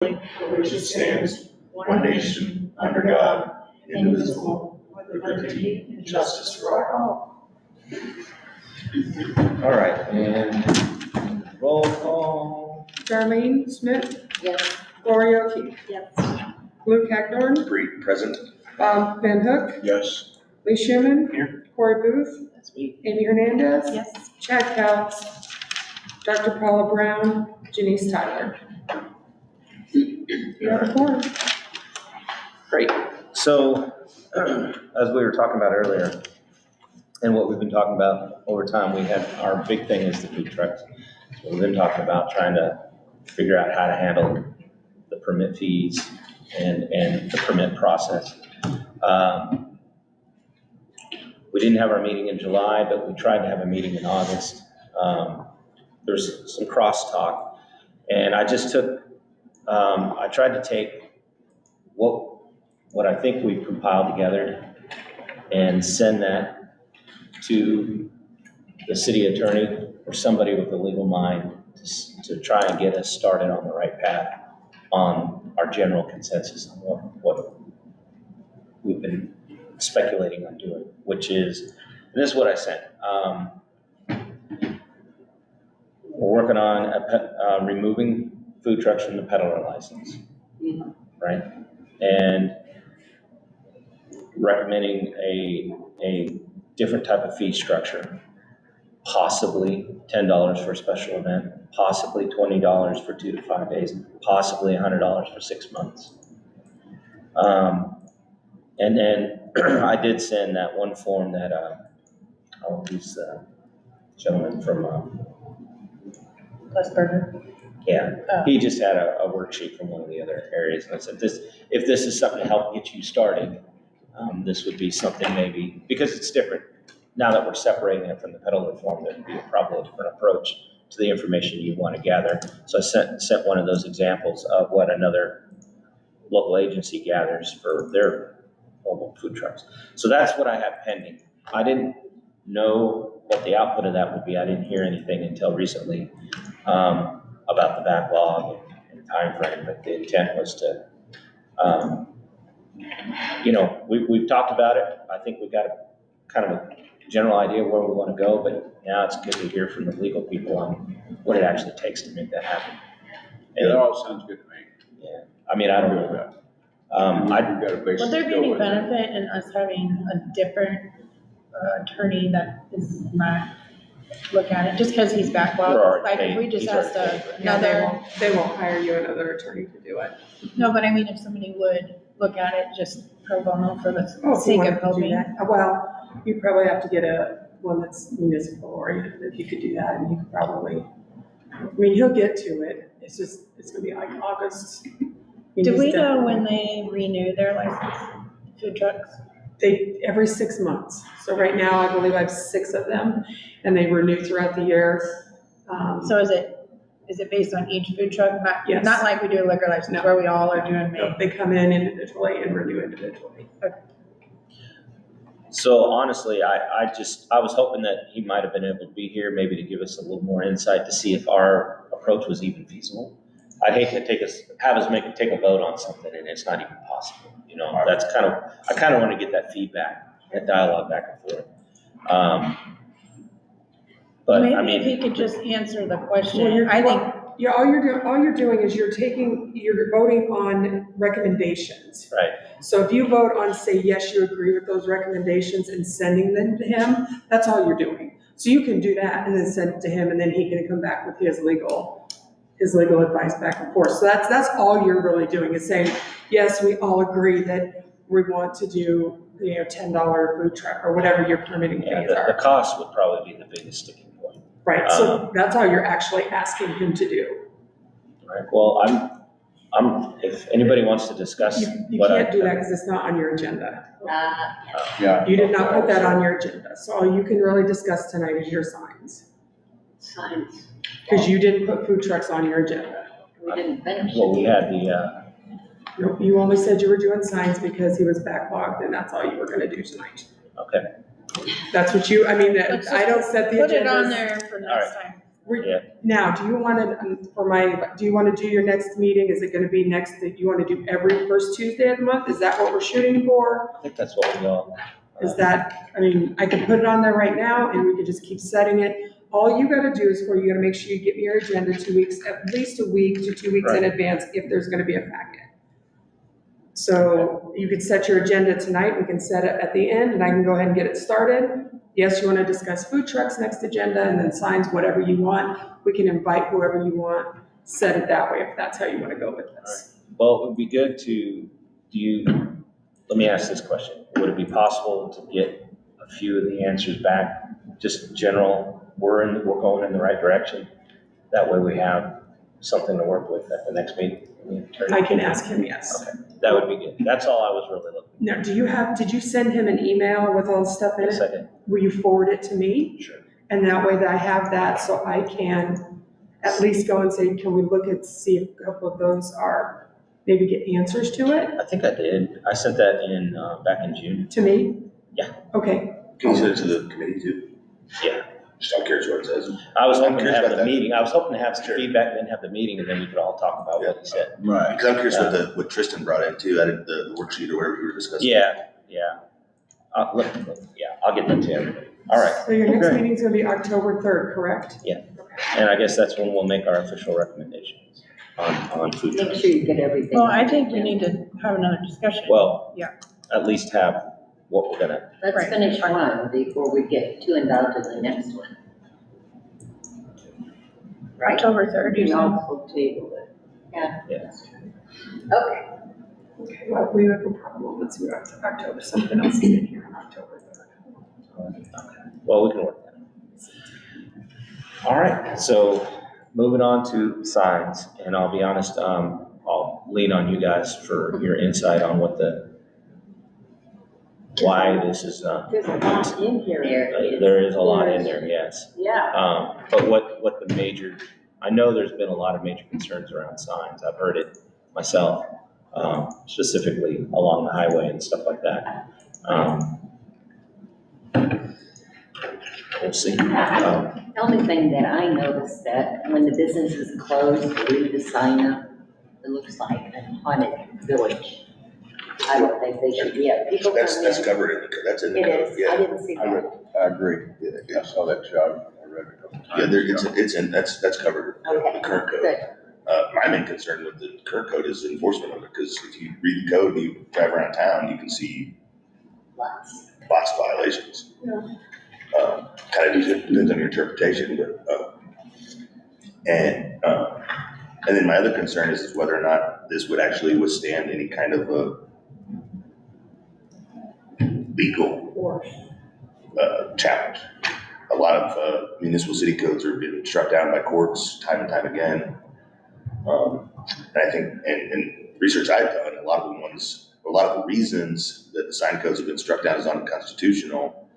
for which it stands, one nation, under God, indivisible, with liberty and justice for all. All right, and roll call. Darlene Smith, Yes. Gloria O'Keefe, Yes. Luke Hackthorne, Present. Bob Van Hook, Yes. Lee Sherman, Here. Corey Booth, That's me. Amy Hernandez, Yes. Chad Couts, Dr. Paula Brown, Janice Tyler. You have a quorum. Great. So, as we were talking about earlier, and what we've been talking about over time, we had, our big thing is the food trucks. So we've been talking about trying to figure out how to handle the permit fees and the permit process. We didn't have our meeting in July, but we tried to have a meeting in August. There's some crosstalk, and I just took, I tried to take what I think we've compiled together and send that to the city attorney or somebody with a legal mind to try and get us started on the right path on our general consensus on what we've been speculating on doing, which is, and this is what I sent. We're working on removing food trucks from the peddler license, right? And recommending a different type of fee structure, possibly $10 for a special event, possibly $20 for 2 to 5 days, possibly $100 for 6 months. And then I did send that one form that, these gentleman from, Burger. yeah, Oh. he just had a worksheet from one of the other areas. And I said, if this is something to help get you started, this would be something maybe, because it's different. Now that we're separating it from the peddler form, there would be probably a different approach to the information you want to gather. So I sent one of those examples of what another local agency gathers for their mobile food trucks. So that's what I have pending. I didn't know what the output of that would be. I didn't hear anything until recently about the backlog and time frame, but the intent was to, we've talked about it. I think we've got a kind of a general idea where we want to go, but now it's good to hear from the legal people on what it actually takes to make that happen. And It all sounds good to me. yeah, I mean, I don't know. Would there be any benefit in us having a different attorney that is not look at it, just because he's We're backlogged? already Like, if we paid. just He's asked already paid, right? No, another, they won't hire you another attorney to do it. no, but I mean, if somebody would look at it just pro bono for the Oh, if you sake wanted of to do helping. that. Well, you probably have to get one that's municipal oriented, if you could do that, and you could probably, I mean, he'll get to it. It's gonna be like August. Do we know when they renew their license, food trucks? Every 6 months. So right now, I believe I have 6 of them, and they renew throughout the year. So is it based on each food truck? Yes. Not like we do a liquor license No. where we all are doing May. They come in individually and renew individually. So honestly, I was hoping that he might have been able to be here, maybe to give us a little more insight to see if our approach was even feasible. I'd hate to take a vote on something and it's not even possible. That's I kind of want to get that feedback, that dialogue back and forth. But I Maybe mean, if he could just answer the Well, question, I think, Yeah, all you're doing is you're voting on recommendations. right, So if you vote on, say, yes, you agree with those recommendations and sending them to him, that's all you're doing. So you can do that and then send it to him, and then he can come back with his legal advice back and forth. So that's all you're really doing, is saying, yes, we all agree that we want to do, $10 food truck or whatever your permitting yeah, fees the are. cost would probably be the biggest sticking point. Right, so that's all you're actually asking him to do. Right, well, if anybody wants to discuss You what can't do that because it's not on your agenda. Yeah. You did not put that on your agenda, so all you can really discuss tonight is your signs. signs, Because you didn't put food trucks on your agenda. we didn't finish Well, we it. had the, Nope, you only said you were doing signs because he was backlogged, and that's all you were gonna do tonight. okay, That's what I Let's don't set the agendas. Put it on there for next time. Now, do you want to, do you want to do your next meeting? Is it going to be next, that you want to do every first Tuesday of the month? Is that what we're shooting for? I think that's what we all. Is that, I mean, I can put it on there right now and we can just keep setting it. All you gotta do is you gotta make sure you get me your agenda 2 weeks, at least a week to 2 weeks in Right. advance if there's gonna be a packet. So you could set your agenda tonight, we can set it at the end and I can go ahead and get it started. Yes, you wanna discuss food trucks next agenda and then signs, whatever you want. We can invite whoever you want, set it that way if that's how you wanna go with this. Well, it would be good to, let me ask this question. Would it be possible to get a few of the answers back, just general, we're going in the right direction? That way we have something to work with at the next meeting. I can ask him, yes. Okay, that would be good. That's all I was really looking Now, did you send him an email with all the stuff for. in Yes, it? I did. Will you forward it to me? Sure. And that way that I have that, so I can at least go and say, can we look at, see if a couple of those are, maybe get answers to it, I think I did. I sent that in, back in June. to me? Yeah. Okay, Can you send it to the committee too? Yeah. Just I'm curious what it says. I was I'm hoping to curious have about the that. meeting. I was hoping to have some Sure. feedback, then have the meeting, and then we could all talk about what he said. Right. Because I'm curious what Tristan brought in too, out of the worksheet or whatever we were discussing. Yeah. I'll get that to everybody. All right. so your next Okay. meeting's gonna be October 3rd, correct? And I guess that's when we'll make our official recommendations on food Make trucks. sure you get everything. Well, I think we need to have another discussion. Well, Yeah. at least have what we're gonna, Let's Right. finish one before we get too involved in the next one. Right? October 3rd, you We said. also table it. Yeah. Yeah. That's true. Okay. Okay, well, we have a problem, let's see, October, something else is in here on October 3rd. well, we can work that out. All right, so moving on to signs, and I'll be honest, I'll lean on you guys for your insight on why this is, There's a lot in here. there is a lot in there, yes. Yeah. But what the major, I know there's been a lot of major concerns around signs. I've heard it myself, specifically along the highway and stuff like that. We'll see. The only thing that I noticed that when the business is closed, they leave the sign up, it looks like a haunted village. I don't think they should, people come in. That's covered in the, that's in the It code, is, I yeah. didn't see that. I agree. I saw that job. I read it a couple times. Yeah, there, it's in, that's covered in Okay, the current code. good. My main concern with the current code is enforcement of it, because if you read the code and you drive around town, you can see Lots. lots of violations. Kind of depends on your interpretation, but, and then my other concern is whether or not this would actually withstand any kind of a legal challenge. A lot of municipal city codes are being struck down by courts time and time again. And I think, and research I've done, a lot of the reasons that the sign codes have been struck down as unconstitutional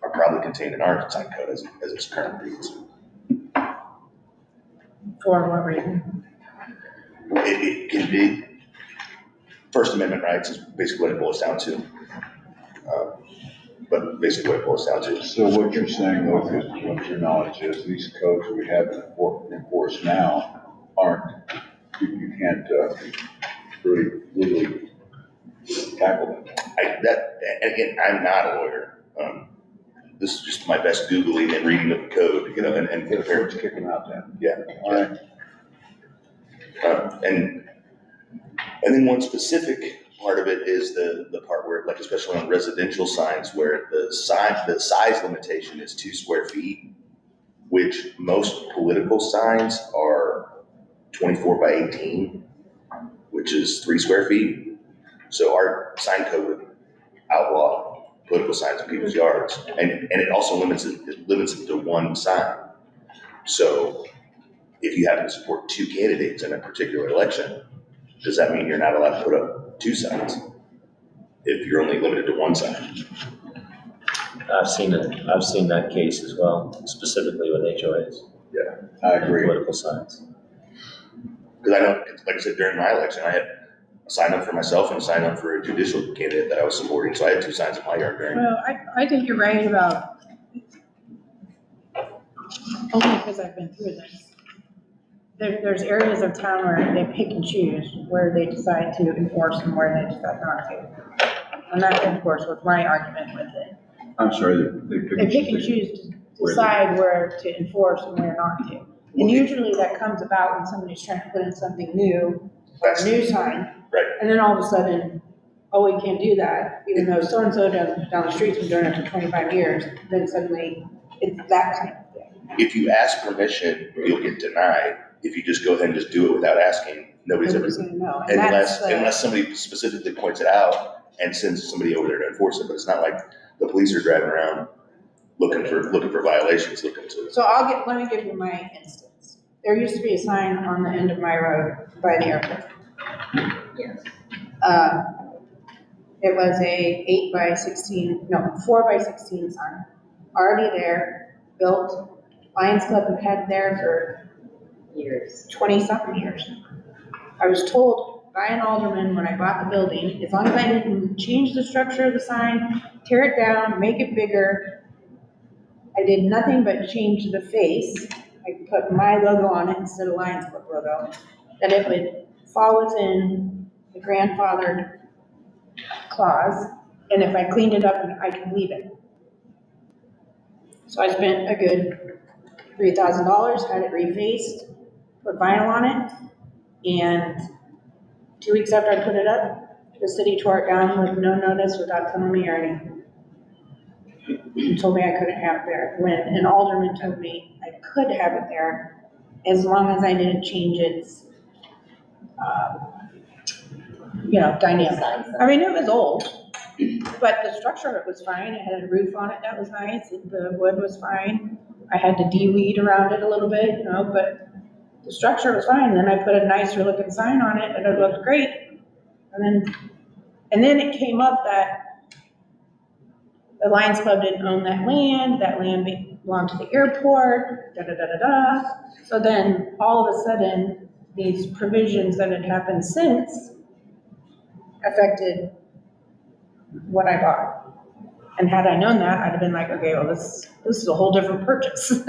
are probably contained in our sign code as it's currently reads. For what reason? It can be, First Amendment rights is basically what it boils down to. But basically what it boils down to. So what you're saying, though, is what your knowledge is, these codes we have enforced now aren't, you can't really legally tackle them. And again, I'm not a lawyer. This is just my best Googling and reading of the code, and Get a court's kicking out then. Yeah. All right. And then one specific part of it is the part where, like, especially on residential signs, where the size limitation is 2 square feet, which most political signs are 24 by 18, which is 3 square feet. So our sign code would outlaw political signs in people's yards, and it also limits it to one sign. So if you happen to support 2 candidates in a particular election, does that mean you're not allowed to put up 2 signs if you're only limited to 1 sign? I've seen that case as well, specifically with HOAs. I agree. Political signs. Because I know, like I said, during my election, I had a sign up for myself and a sign up for a judicial candidate that I was supporting, so I had 2 signs in my yard during. Well, I think you're right about only because I've been through this. There's areas of town where they pick and choose where they decide to enforce and where they decide not to. And that, of course, was my argument with it. I'm sorry, They pick and choose to decide where to enforce and where not to. And usually that comes about when somebody's trying to put in something new, or a new sign. Right. And then all of a sudden, oh, we can't do that, even though so-and-so down the street's been doing it for 25 years, then suddenly it's that kind of thing. If you ask permission, you'll get denied. If you just go ahead and just do it without asking, nobody's ever, Nobody's gonna know. And that's, unless somebody specifically points it out and sends somebody over there to enforce it. But it's not like the police are driving around looking for violations, looking to. So let me give you my instance. There used to be a sign on the end of my road by the airport. Yes. It was a 4 by 16 sign, already there, built. Lions Club have had it there for Years. 20-something years. I was told by an alderman when I bought the building, as long as I didn't change the structure of the sign, tear it down, make it bigger, I did nothing but change the face. I put my logo on it instead of Lions Club logo, that it would fall within the grandfathered clause, and if I cleaned it up, I could leave it. So I spent a good $3,000, had it refaced, put vinyl on it, and 2 weeks after I put it up, the city tore it down with no notice, without telling me or anything. And told me I couldn't have it there, when an alderman told me I could have it there as long as I didn't change its, dynamic. I mean, it was old, but the structure of it was fine. It had a roof on it that was nice. The wood was fine. I had to de-weed around it a little bit, but the structure was fine. Then I put a nicer looking sign on it and it looked great. And then it came up that the Lions Club didn't own that land belonged to the airport, da-da-da-da-da. So then all of a sudden, these provisions that had happened since affected what I bought. And had I known that, I'd have been like, okay, well, this is a whole different purchase.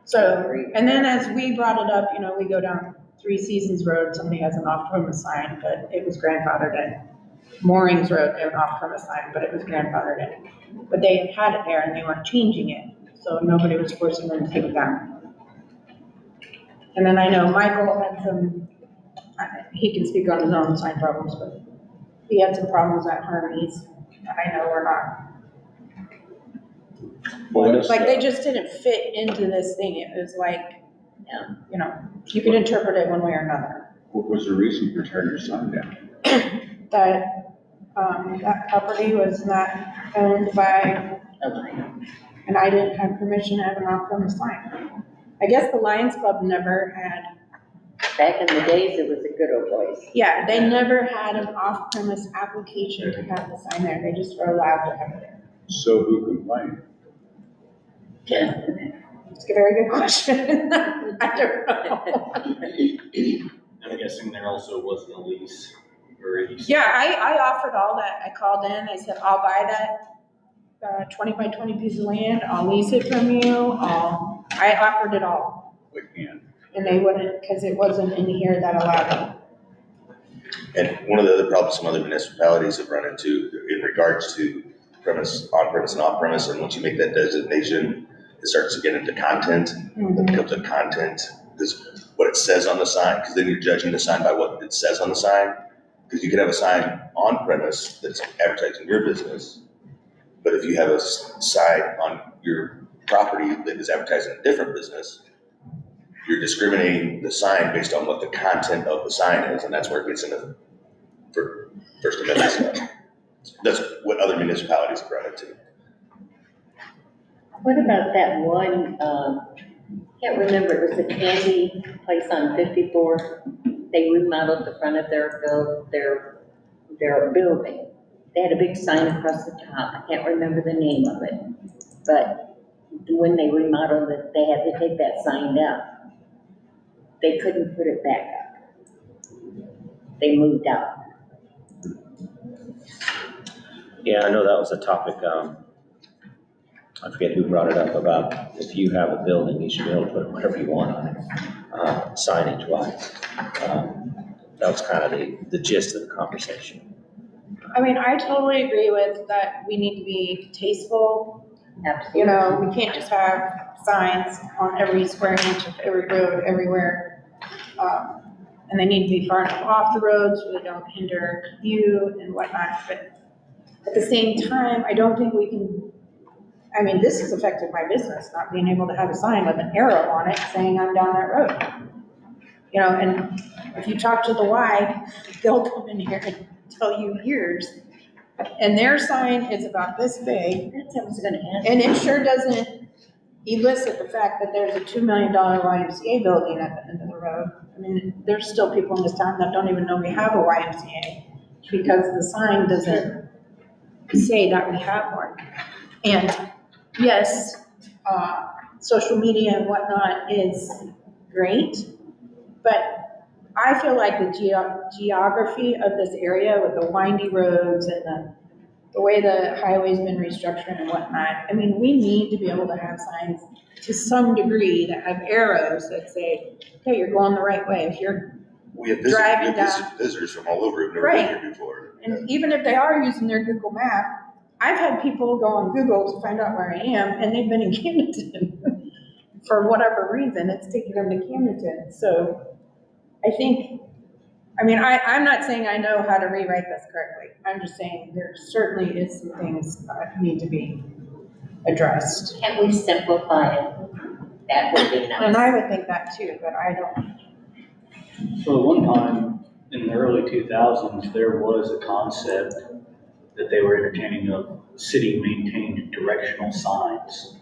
So, and then as we brought it up, we go down 3 Seasons Road, somebody has an off-premise sign, but it was grandfathered in. Moorings Road, they have an off-premise sign, but it was grandfathered in. But they had it there and they weren't changing it, so nobody was forcing them to take it down. And then I know Michael had he can speak on his own sign problems, but he had some problems at Harmony's that I know were not. Like, they just didn't fit into this thing. It was like, you could interpret it one way or another. What was the reason for tearing your sign down? That property was not owned by, and I didn't have permission to have an off-premise sign. I guess the Lions Club never had. Back in the days, it was a good old boys. Yeah, they never had an off-premise application to have the sign there. They just were allowed to have it there. So who complained? It's a very good question. I don't know. I'm guessing there also wasn't a lease or any. Yeah, I offered all that. I called in, I said, I'll buy that 20 by 20 piece of land, I'll lease it from you, I offered it all. We can't. And they wouldn't, because it wasn't in here that allowed it. And one of the other problems some other municipalities have run into in regards to on-premise and off-premise, and once you make that designation, it starts to get into content. It becomes a content, because what it says on the sign, because then you're judging the sign by what it says on the sign. Because you could have a sign on-premise that's advertising your business, but if you have a sign on your property that is advertising a different business, you're discriminating the sign based on what the content of the sign is, and that's where it gets into for First Amendment stuff. That's what other municipalities have run into. What about that one, can't remember, it was a candy place on 54. They remodeled the front of their building. They had a big sign across the top. I can't remember the name of it. But when they remodeled it, they had to take that sign down. They couldn't put it back up. They moved out. Yeah, I know that was a topic, I forget who brought it up about if you have a building, you should be able to put whatever you want on it, signage wise. That was kind of the gist of the conversation. I mean, I totally agree with that. We need to be tasteful. Absolutely. You know, we can't just have signs on every square inch of every road, everywhere. And they need to be far enough off the road so they don't hinder view and whatnot. But at the same time, I don't think we can, I mean, this has affected my business, not being able to have a sign with an arrow on it saying I'm down that road. You know, and if you talk to the Y, they'll come in here and tell you years. And their sign is about this big, That's what I was gonna ask. and it sure doesn't elicit the fact that there's a $2 million YMCA building at the end of the road. I mean, there's still people in this town that don't even know we have a YMCA because the sign doesn't say that we have one. And yes, social media and whatnot is great, but I feel like the geography of this area with the windy roads and the way the highway's been restructured and whatnot, I mean, we need to be able to have signs to some degree that have arrows that say, okay, you're going the right way. If you're, We have Driving down. visitors from all over who've never been here before. and even if they are using their Google map, I've had people go on Google to find out where I am, and they've been in Camden. For whatever reason, it's taking them to Camden. So I think, I mean, I'm not saying I know how to rewrite this correctly. I'm just saying there certainly is some things that need to be addressed. Can we simplify it? That would be nice. And I would think that too, but I don't. So at one time, in the early 2000s, there was a concept that they were entertaining of city-maintained directional signs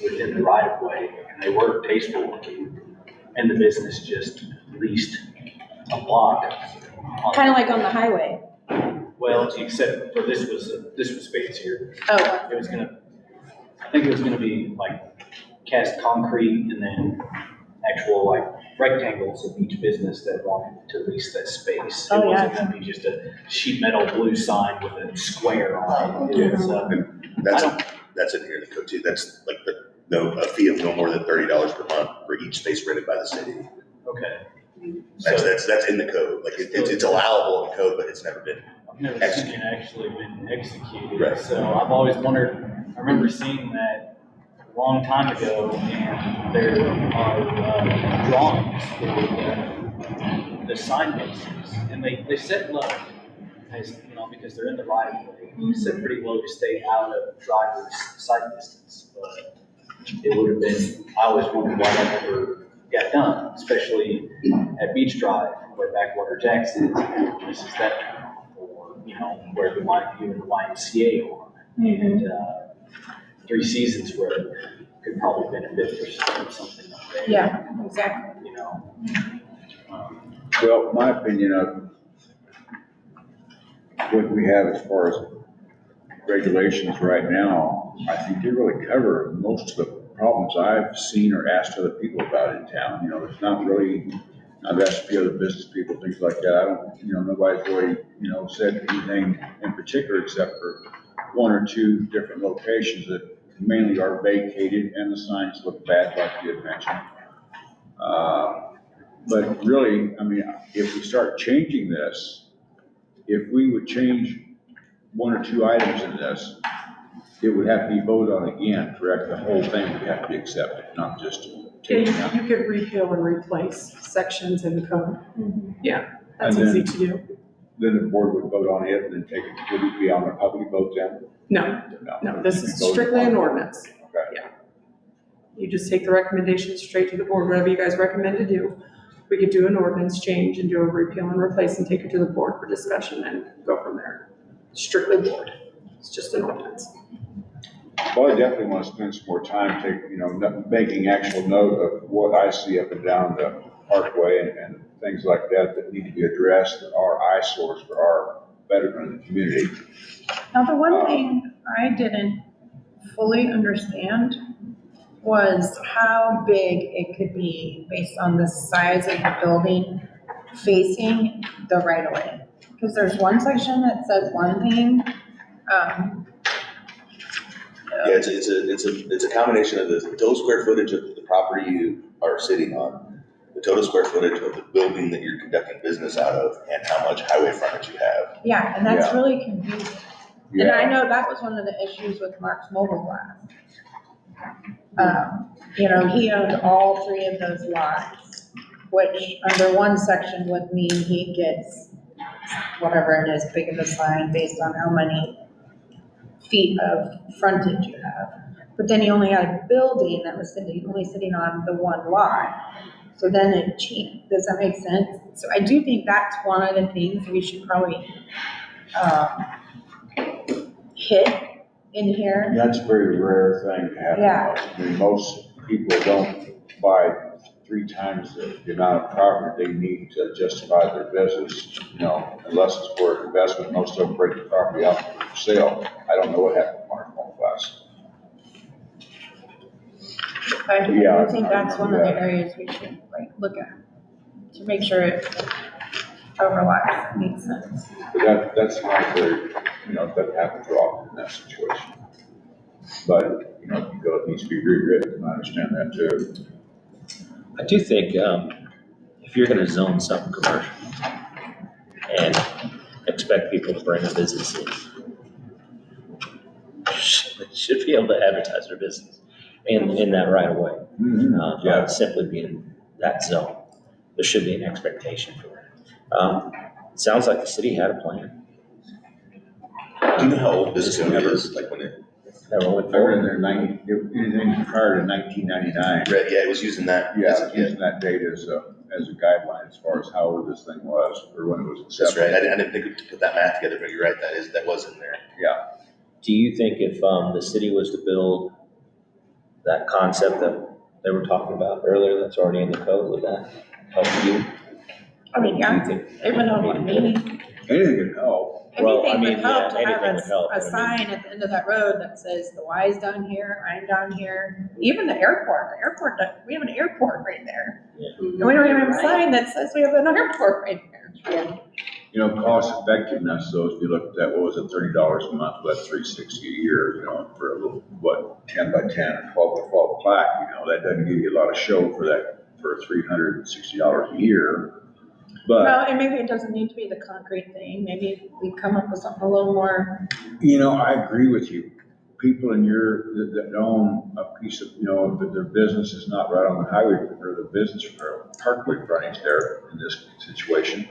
within the right-of-way, and they were tasteful looking, and the business just leased a block. Kind of like on the highway. Well, except for this was fancier. Oh, It was I think it was gonna be like cast concrete and then actual like rectangles of each business that wanted to lease that space. Oh, It yeah. wasn't gonna be just a sheet metal blue sign with a square on it. It was, That's in here in the code too. That's like a fee of no more than $30 per month for each space rented by the city. okay. That's in the code. Like it's allowable in code, but it's never been. I've never seen it actually been executed, Right. so I've always wondered, I remember seeing that a long time ago, and there are drawings for the sign bases, and they set low, as, you know, because they're in the right of way, they set pretty low to stay out of driver's sight distance, but it would have been, I always wondered why that never got done, especially at Beach Drive, where Backwater Jacks is, this is that term, or, you know, where the YMU and the YMCA are. And Three Seasons where could probably benefit for something like that. yeah, exactly. You know? Well, my opinion of what we have as far as regulations right now, I think they really cover most of the problems I've seen or asked other people about in town. You know, it's not really, I've asked a few other business people, things like that. I don't, you know, nobody's really, you know, said anything in particular except for one or two different locations that mainly are vacated and the signs look bad, like you had mentioned. But really, I mean, if we start changing this, if we would change one or two items in this, it would have to be voted on again, correct? The whole thing would have to be accepted, not just taken out. You could repeal and replace sections in the code. Yeah, that's And then- easy to do. Then the board would vote on it and then take it, would it be on the public vote then? No, no, this is strictly an ordinance. Okay. Yeah. You just take the recommendations straight to the board, whatever you guys recommend to do. We could do an ordinance change and do a repeal and replace and take it to the board for discussion and go from there. Strictly board. It's just an ordinance. Well, I definitely want to spend some more time making actual note of what I see up and down the Parkway and things like that that need to be addressed, that are eyesores for our betterment of the community. Now, the one thing I didn't fully understand was how big it could be based on the size of the building facing the right of way. Because there's one section that says one thing, Yeah, it's a combination of the total square footage of the property you are sitting on, the total square footage of the building that you're conducting business out of, and how much highway frontage you have. Yeah, and that's Yeah. really confusing. And Yeah. I know that was one of the issues with Mark's mobile glass. You know, he owned all 3 of those lots, which under one section would mean he gets whatever it is, big of a sign based on how many feet of frontage you have. But then he only had a building that was only sitting on the one lot. So then it changed. Does that make sense? So I do think that's one of the things we should probably, hit in here. That's a very rare thing to happen. Yeah. I mean, most people don't buy 3 times the amount of property they need to justify their business, you know, unless it's for an investment. Most of them break the property out for sale. I don't know what happened to Mark Home Glass. I Yeah, do think I that's one of the remember that. areas we should like look at to make sure it overlaps, makes sense. But that's not very, you know, that happens often in that situation. But, you know, it needs to be rewritten, I understand that too. I do think, if you're gonna zone something commercial and expect people to bring a business in, should be able to advertise their business in that right of way. Yeah. Simply being that zone. There should be an expectation for that. Sounds like the city had a plan. Do you know how old this Just code never- is? Like when it, Never went They were in forward. there anything prior to 1999. yeah, it was using that. Yeah, using that data as a guideline as far as how old this thing was, or when it was That's accepted. right. I didn't think to put that math together, but you're right. That was in there. Do you think if, the city was to build that concept that they were talking about earlier, that's already in the code, would that help you? I mean, Do you yeah, think- it would help me. Anything can help. Well, I Anything mean, would help yeah, to have anything would help, a I mean- sign at the end of that road that says the Y's down here, I'm down here. Even the airport, we have an airport right there. Yeah. And we don't even have a sign that says we have an airport right there. You know, cost effectiveness, though, if you look at that, what was it, $30 a month, that's $360 a year, you know, for a little, 10 by 10 or 12 by 12 plaque, you know, that doesn't give you a lot of show for $360 a year. But, Well, and maybe it doesn't need to be the concrete thing. Maybe we come up with something a little more, you know, I agree with you. People that own a piece of, you know, that their business is not right on the highway, or the business or parkway frontage there in this situation,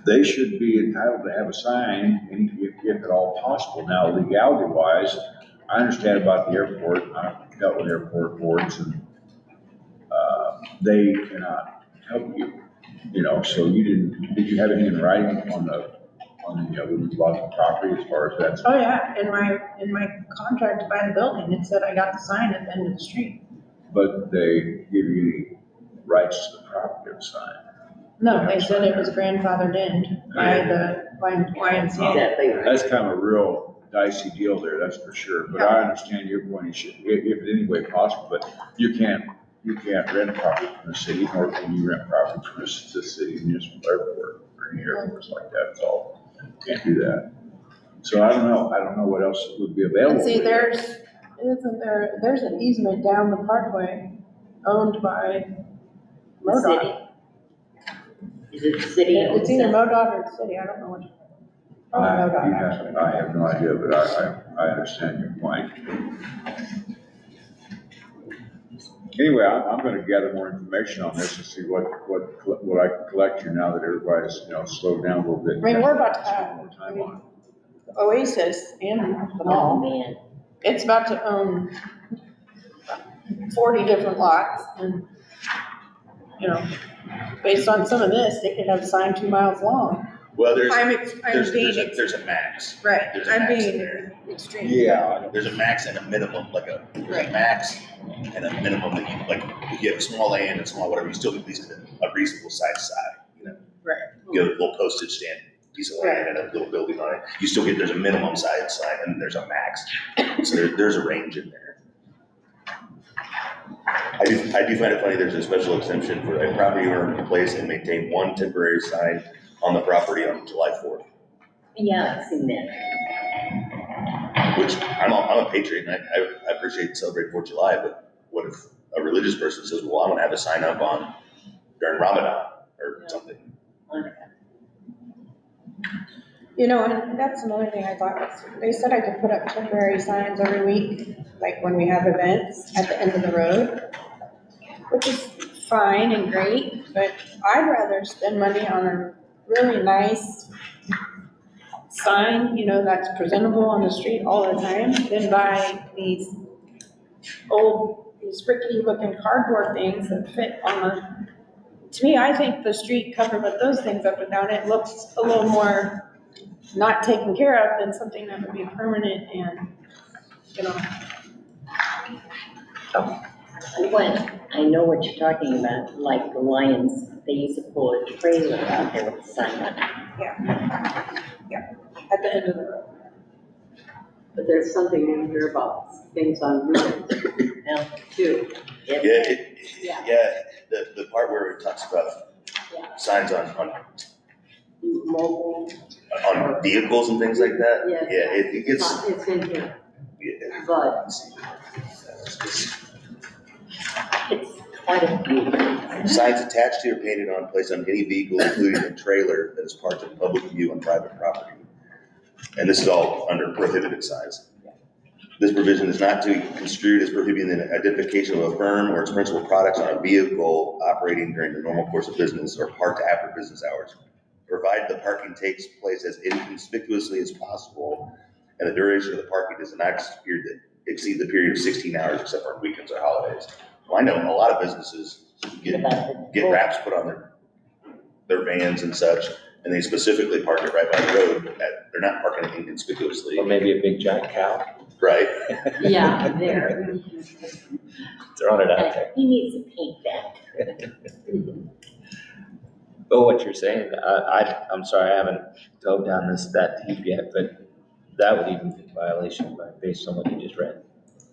they should be entitled to have a sign, if at all possible. Now, legality wise, I understand about the airport. I've dealt with airport boards, and they cannot help you, you know, so did you have anything in writing on when you bought the property as far as that's? oh yeah, in my contract to buy the building, it said I got the sign at the end of the street. But they give you any rights to the property of the sign? No, they said it was grandfathered in by the YMCA. Exactly. That's kind of a real dicey deal there, that's for sure. But I understand your point, if in any way possible, but you can't rent property from the city, nor can you rent property from the city municipal airport or any airports like that, it's all, can't do that. So I don't know what else would be available. And see, for you. there's an easement down the parkway owned by The MoDOT. city. Is it the city? It's either MoDOT or the city, I don't know which. Probably MoDOT, actually. I have no idea, but I understand your point. Anyway, I'm gonna gather more information on this and see what I can collect here now that everybody's, you know, slowed down a little bit. I mean, we're about to Spend have, more time on it. Oasis and the Oh, mall, man. it's about to own 40 different lots and, you know, based on some of this, they could have a sign 2 miles long. Well, there's I'm being, there's a max. right, there's a I'm max in being there. extreme. Yeah, There's a max and a minimum, there's Right. a max and a minimum that you, like, if you have a small land and small whatever, you still get at least a reasonable size sign, you know? Right. You have a little postage stamp piece of land and a little building on it, you still get, there's a minimum size sign and there's a max. So there's a range in there. I do find it funny, there's a special exemption for a property owner to place and maintain one temporary sign on the property on July 4th. Yeah, I've seen that. which I'm a patriot and I appreciate celebrating 4th of July, but what if a religious person says, well, I'm gonna have a sign up on during Ramadan or something? You know, and that's another thing I thought was, they said I could put up temporary signs every week, like when we have events at the end of the road, which is fine and great, but I'd rather spend money on a really nice sign, you know, that's presentable on the street all the time than buy these rickety looking cardboard things that fit on the, to me, I think the street covered with those things up and down, it looks a little more not taken care of than something that would be permanent and, you know. When, I know what you're talking about, like the Lions, they used to pull a trailer out there with a sign on it. Yeah, at the end of the road. But there's something in here about things on roofs Now, too. Yeah, the part where it talks about Yeah. signs on Mobile, vehicles and things like that. Yes. Yeah, it gets, it's in here, yeah. but it's quite a few. Signs attached to or painted on, placed on any vehicle, including a trailer that is parked in public view on private property. And this is all under prohibited signs. This provision is not to be construed as prohibiting the identification of a firm or its principal products on a vehicle operating during the normal course of business or parked after business hours, provided the parking takes place as inconspicuously as possible and the duration of the parking does not exceed the period of 16 hours except for weekends or holidays. Well, I know a lot of businesses get wraps put on their vans and such, and they specifically park it right by the road. They're not parking it inconspicuously, Or maybe a big giant cow, right? yeah, there. throwing it out there. He needs to paint that. But what you're saying, I'm sorry, I haven't dove down that deep yet, but that would even be a violation based on what you just read.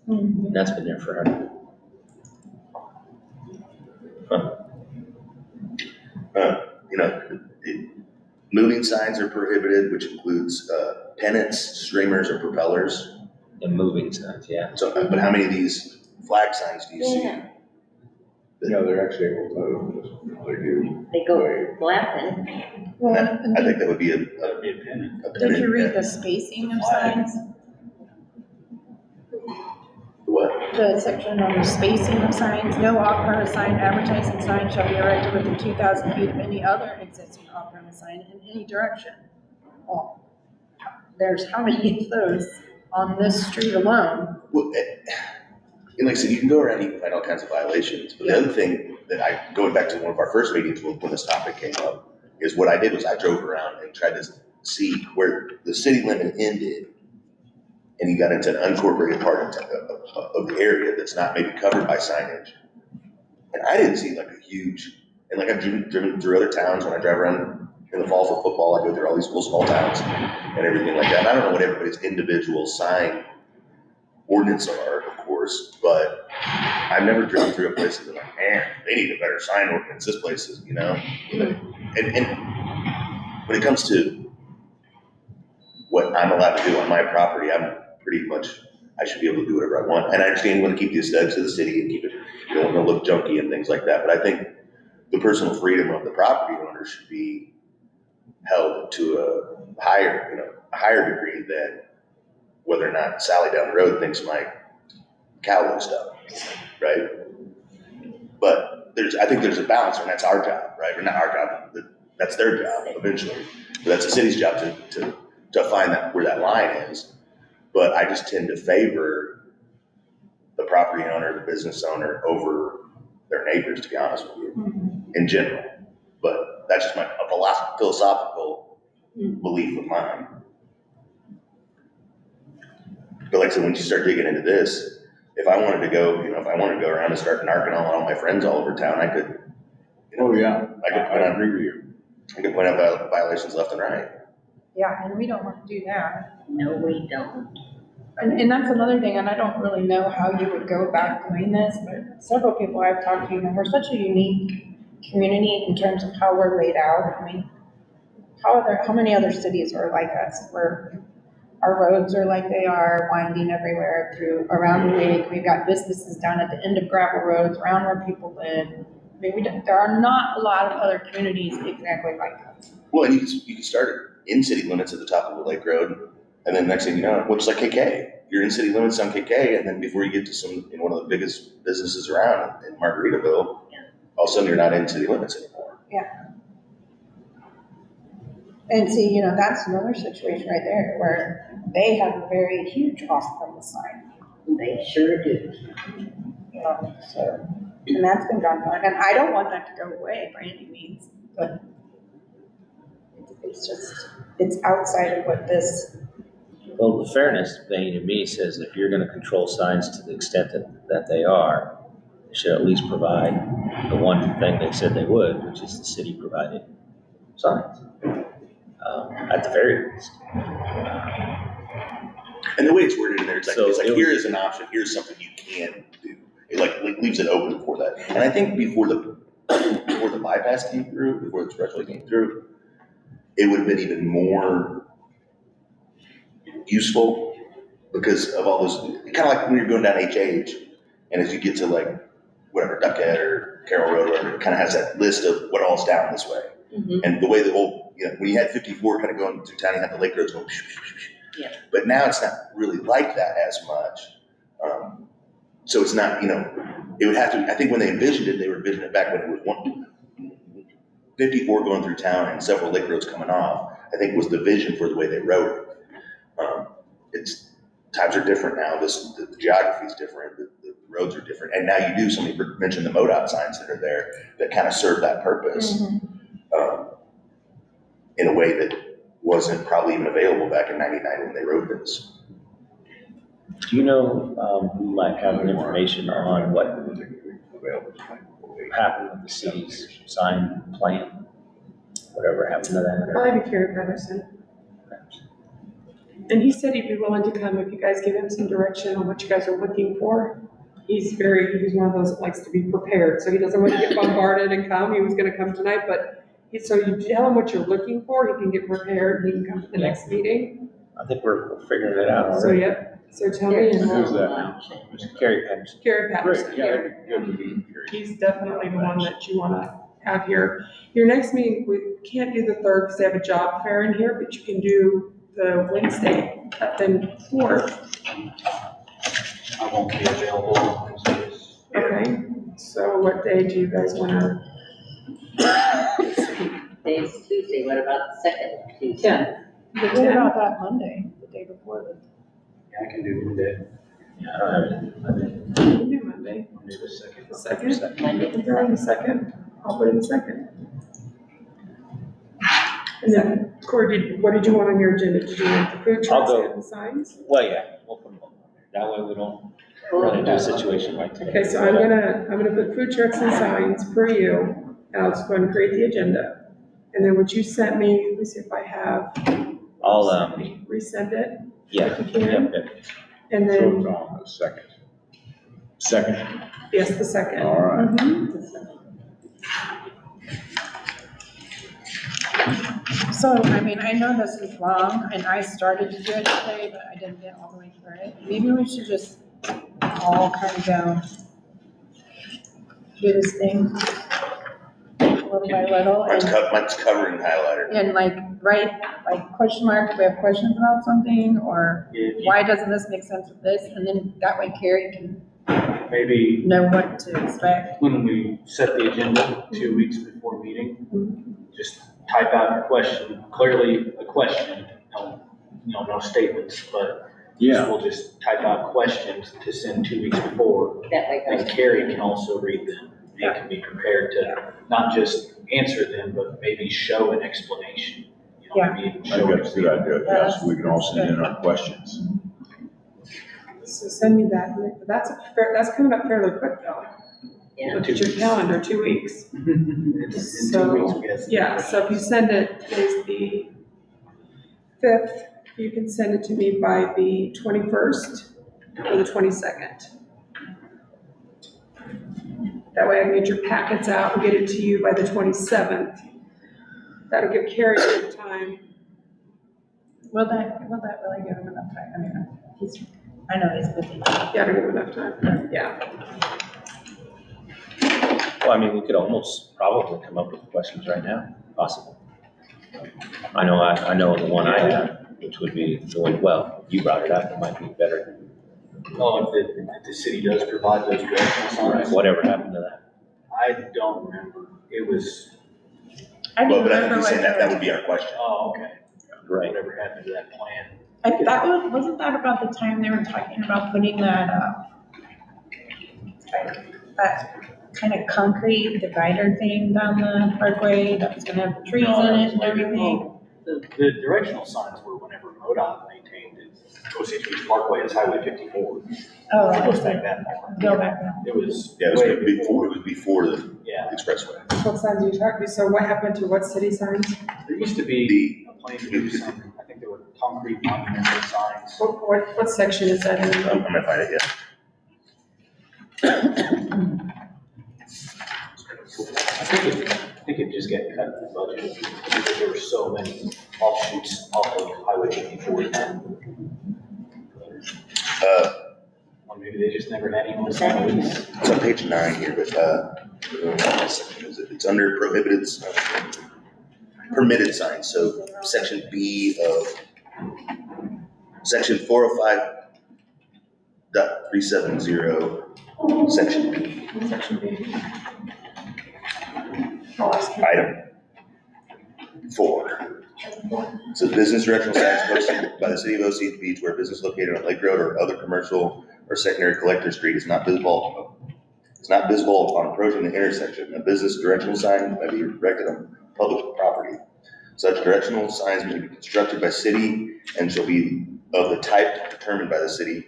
And that's been there forever. Huh. You know, moving signs are prohibited, which includes pennants, streamers, or propellers. And moving signs, yeah. So, but how many of these flag signs do you see? Yeah. Yeah, they're actually able to move, they do. They go flapping. Well, I think that would be a did you read the spacing of signs? What? The section on the spacing of signs, no off-premise sign, advertising sign shall be erected within 2,000 feet of any other existing off-premise sign in any direction. Well, there's how many of those on this street alone? Well, and like I said, you can go around and you can find all kinds of violations. But the other thing that going back to one of our first meetings when this topic came up, is what I did was I drove around and tried to see where the city limit ended. And you got into an unincorporated part of the area that's not maybe covered by signage. And I didn't see like a huge, and like I've driven through other towns when I drive around in the fall for football, I go through all these little small towns and everything like that. And I don't know what everybody's individual sign ordinance are, of course, but I've never driven through a place and been like, man, they need a better sign ordinance. This place is, you know. And when it comes to what I'm allowed to do on my property, I'm pretty much, I should be able to do whatever I want. And I understand you want to keep the aesthetics of the city and keep it, you don't want to look junky and things like that. But I think the personal freedom of the property owner should be held to a higher degree than whether or not Sally down the road thinks my cow looks dumb, right? But I think there's a balance, and that's our job, right? Or not our job, that's their job eventually. But that's the city's job to find where that line is. But I just tend to favor the property owner, the business owner over their neighbors, to be honest with you, in general. But that's just a philosophical belief of mine. But like I said, when you start digging into this, if I wanted to go around and start narking on all my friends all over town, I could. Oh, yeah. I agree with you. I could point out violations left and right. Yeah, and we don't want to do that. No, we don't. And that's another thing, and I don't really know how you would go about doing this, but several people I've talked to, we're such a unique community in terms of how we're laid out. I mean, how many other cities are like us, where our roads are like they are, winding everywhere through, around the lake. We've got businesses down at the end of gravel roads, around where people live. I mean, there are not a lot of other communities exactly like that. Well, and you can start in city limits at the top of the lake road, and then next thing you know, which is like KK. You're in city limits on KK, and then before you get to one of the biggest businesses around in Margaritaville, all of a sudden you're not in city limits anymore. And see, that's another situation right there where they have a very huge cost from the sign. They sure do. So, and that's been gone on, and I don't want that to go away by any means, but it's outside of what this. Well, the fairness thing to me says if you're gonna control signs to the extent that they are, they should at least provide the one thing they said they would, which is the city provided signs. At the very least. And the way it's worded in there, it's like, So here is an option, here's something you can do. It leaves it open for that. And I think before the bypass came through, before the expressway came through, it would have been even more useful because of all those, kind of like when you're going down HH, and as you get to whatever, Duckhead or Carroll Road, or whatever, it kind of has that list of what all's down this way. Mm-hmm. And the way the old, when you had 54 kind of going through town, you had the lake roads going, Yeah. But now it's not really like that as much. So it's not, it would have to, I think when they envisioned it, they were envisioning it back when it was 54 going through town and several lake roads coming off, I think was the vision for the way they wrote it. Times are different now. The geography is different. The roads are different. And now you do, somebody mentioned the MoDOT signs that are there that kind of serve that purpose. In a way that wasn't probably even available back in '99 when they wrote this. Do you know who might have information on what happened with the city's sign plan? Whatever happened to that? Probably be Kerry Patterson. And he said he'd be willing to come if you guys give him some direction on what you guys are looking for. He's one of those that likes to be prepared, so he doesn't want to get bombarded and come. He was gonna come tonight, but so you tell him what you're looking for, he can get prepared, and he can come to the next meeting. I think we're figuring it out So, already. yep, so tell me. And Who's that? Carrie Patterson. Kerry Patterson. Great, yeah, that'd be good to be here. He's definitely the one that you wanna have here. Your next meeting, we can't do the 3rd because they have a job fair in here, but you can do the Wednesday, then 4th. I won't be available. Okay, so what day do you guys wanna? Today's Tuesday, what about the second Tuesday? What about that Monday, the day before the? Yeah, I can do Monday. Yeah, I don't have it. You can do Monday. Monday the second. The second? Monday the You're on the second, I'll put in the second. And then, Corey, what did you want on your agenda? Did you want the food I'll trucks go. and the signs? Well, yeah, we'll put them on there. That way we don't run into a situation like today. Okay, so I'm gonna put food trucks and signs for you, and I'll just go ahead and create the agenda. And then what you sent me, let me see if I have. I'll, Resend it, yeah, if you yeah, can. yeah. And So then, it's on the second. Second, yes, the second. all right. Mhm. So, I mean, I know this is long, and I started to do it today, but I didn't get all the way through it. Maybe we should just all kind of go do this thing little by little, Mine's covering highlighter. and write, question mark, if we have questions about something, or If you- why doesn't this make sense with this? And then that way Carrie can Maybe know what to expect. when we set the agenda 2 weeks before meeting, just type out your question, clearly a question, no statements, but we'll just type out questions to send 2 weeks before. That way, And Carrie can also read them and can be prepared to not just answer them, but maybe show an explanation. You know what I mean? I think Show that's a good idea, yeah, so we can all send in our questions. So send me that, that's coming up fairly quick though. Yeah. Look at your calendar, 2 weeks. In 2 weeks, we have some Yeah, so if you send it, today's the 5th, you can send it to me by the 21st or the 22nd. That way I can get your packets out and get it to you by the 27th. That'll give Carrie good time Will that really give him enough time? I mean, I know he's busy. Yeah, to give enough time, yeah. Well, I mean, we could almost probably come up with the questions right now, possible. I know the one I had, which would be the one, well, you brought it up, it might be better. Oh, if the city does provide those directional Right, signs, whatever happened to that? I don't remember. It was, I Well, didn't but I think remember he's saying what that would be our question. oh, okay. Right. Whatever happened to that plan. wasn't that about the time they were talking about putting that kind of concrete divider thing down the parkway that was gonna have trees in it and everything? The directional signs were whenever MoDOT maintained it. Osage Beach Parkway is Highway 54. Oh, It goes right. back that far. Go back down. It was. Yeah, it was way before the Yeah, expressway. What signs are you talking, so what happened to what city signs? there used to be a plan to do some, I think there were concrete monumental signs. What section is that in? I'm gonna find it, yeah. I think it just got cut in the budget because there were so many offshoots off of Highway 54 then. Or maybe they just never had anyone sign these. It's on page 9 here, but, what section is it? It's under prohibited, permitted signs, so section B of, section 405.370, section B, Section B. item 4. So business directional signs posted by the city of Osage Beach where business located on Lake Road or other commercial or secondary collector street is not visible. It's not visible upon approaching the intersection. A business directional sign may be erected on public property. Such directional signs may be constructed by city and shall be of the type determined by the city.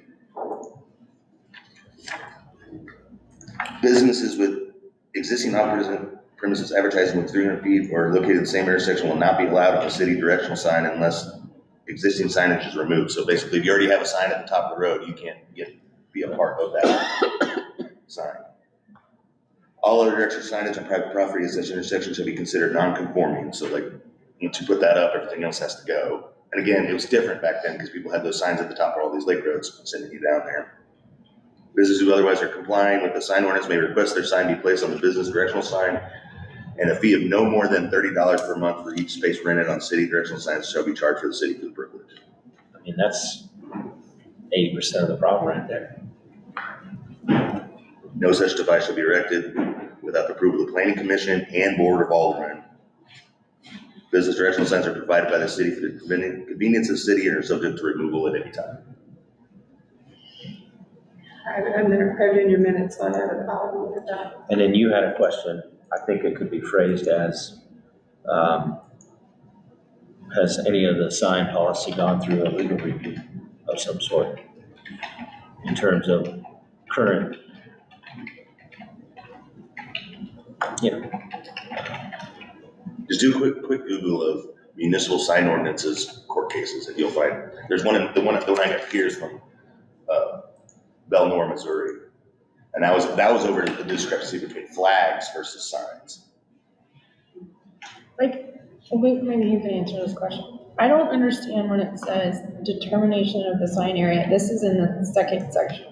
Businesses with existing premises advertising with 300 feet or located in the same intersection will not be allowed on a city directional sign unless existing signage is removed. So basically, if you already have a sign at the top of the road, you can't be a part of that sign. All other directional signage on private property at such intersection shall be considered non-conforming. So like, once you put that up, everything else has to go. And again, it was different back then because people had those signs at the top of all these lake roads sending you down there. Businesses who otherwise are complying with the sign ordinance may request their sign be placed on the business directional sign, and a fee of no more than $30 per month for each space rented on city directional signs shall be charged for the city for the privilege. I mean, that's 80% of the problem right there. No such device shall be erected without the approval of the planning commission and board of aldermen. Business directional signs are provided by the city for the convenience of the city and are subject to removal at any time. I have it in your minutes, so I have it, I'll look at that. And then you had a question, I think it could be phrased as, has any of the sign policy gone through a legal review of some sort? In terms of current, Just do a quick Google of municipal sign ordinances, court cases, and you'll find, there's one, the one I got here is from, Belnor, Missouri. And that was over the discrepancy between flags versus signs. Like, maybe you can answer this question. I don't understand when it says determination of the sign area. This is in the second section.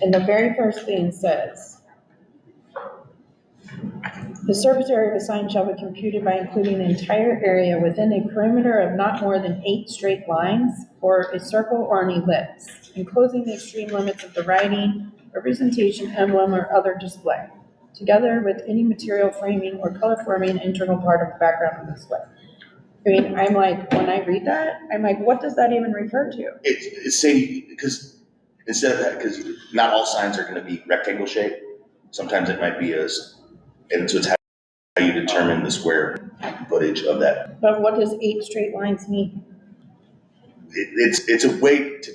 And the very first thing says, the surface area of a sign shall be computed by including the entire area within a perimeter of not more than 8 straight lines or a circle or an ellipse, enclosing the extreme limits of the writing, representation, emblem, or other display, together with any material framing or color forming internal part of the background of the display. I mean, I'm like, when I read that, I'm like, what does that even refer to? It's saying, because instead of that, because not all signs are gonna be rectangle shaped. Sometimes it might be and so it's how you determine the square footage of that. But what does 8 straight lines mean? It's a way to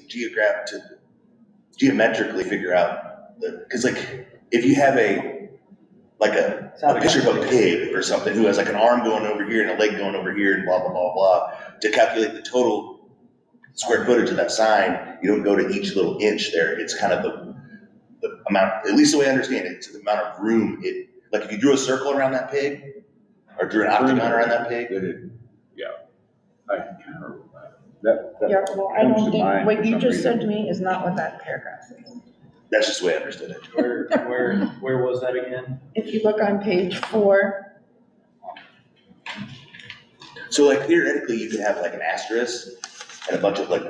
geometrically figure out because like, if you have a picture of a pig or something who has like an arm going over here and a leg going over here and blah, blah, blah, blah, to calculate the total square footage of that sign, you don't go to each little inch there. It's kind of the amount, at least the way I understand it, it's the amount of room like if you drew a circle around that pig or drew an octagon around that pig. I can kind of Yeah, well, I comes don't to think, mind what for you some just said reason. to me is not what that paragraph is. That's just the way I understood it. Where was that again? If you look on page 4, So like theoretically, you could have like an asterisk and a bunch of like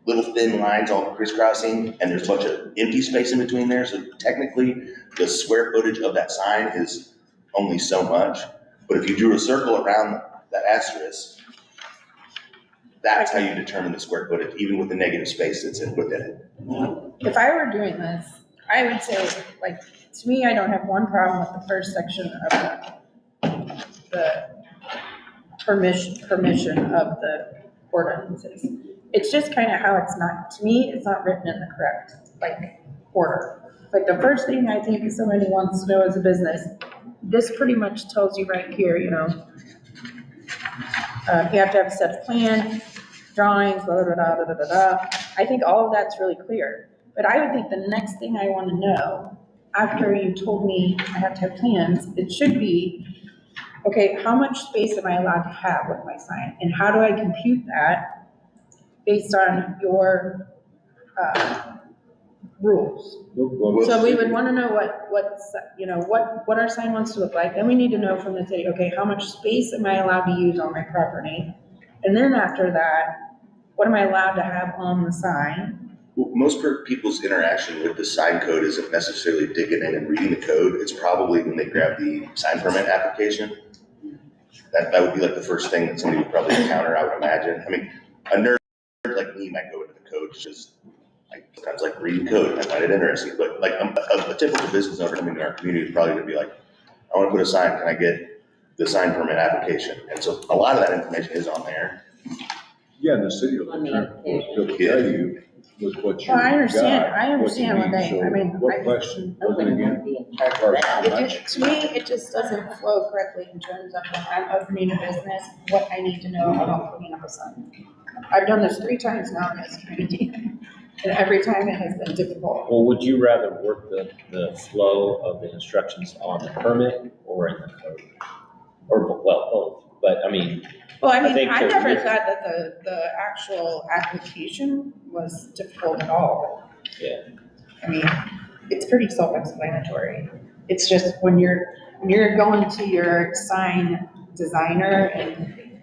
little thin lines all crisscrossing, and there's a bunch of empty space in between there. So technically, the square footage of that sign is only so much. But if you drew a circle around that asterisk, that's how you determine the square footage, even with the negative space that's within it. if I were doing this, I would say, like, to me, I don't have one problem with the first section of the permission of the ordinances. It's just kind of how it's not, to me, it's not written in the correct, like, order. Like, the first thing I think if somebody wants to know as a business, this pretty much tells you right here, you know, you have to have a set of plan, drawings, blah, blah, blah, blah, blah, blah, blah. I think all of that's really clear. But I would think the next thing I want to know, after you told me I have to have plans, it should be, okay, how much space am I allowed to have with my sign? And how do I compute that based on your rules? So we would want to know what our sign wants to look like. Then we need to know from the city, okay, how much space am I allowed to use on my property? And then after that, what am I allowed to have on the sign? Well, most people's interaction with the sign code isn't necessarily digging in and reading the code. It's probably when they grab the sign permit application. That would be like the first thing that somebody would probably encounter, I would imagine. I mean, a nerd like me might go into the code, just like sometimes like reading code. I find it interesting, but like a typical business owner coming to our community is probably gonna be like, I want to put a sign. Can I get the sign permit application? And so a lot of that information is on there. Yeah, the city will tell you with what you Well, got. I understand you what they, need. I So mean, what question I was it wouldn't want to again? be in charge of that. To me, it just doesn't flow correctly in terms of when I'm opening a business, what I need to know about putting up a sign. I've done this 3 times now in this community, and every time it has been difficult. Well, would you rather work the flow of the instructions on the permit or in the code? Or, well, both, but I mean, Well, I I mean, think I to never me- thought that the actual application was difficult at all. yeah. I mean, it's pretty self-explanatory. It's just when you're going to your sign designer and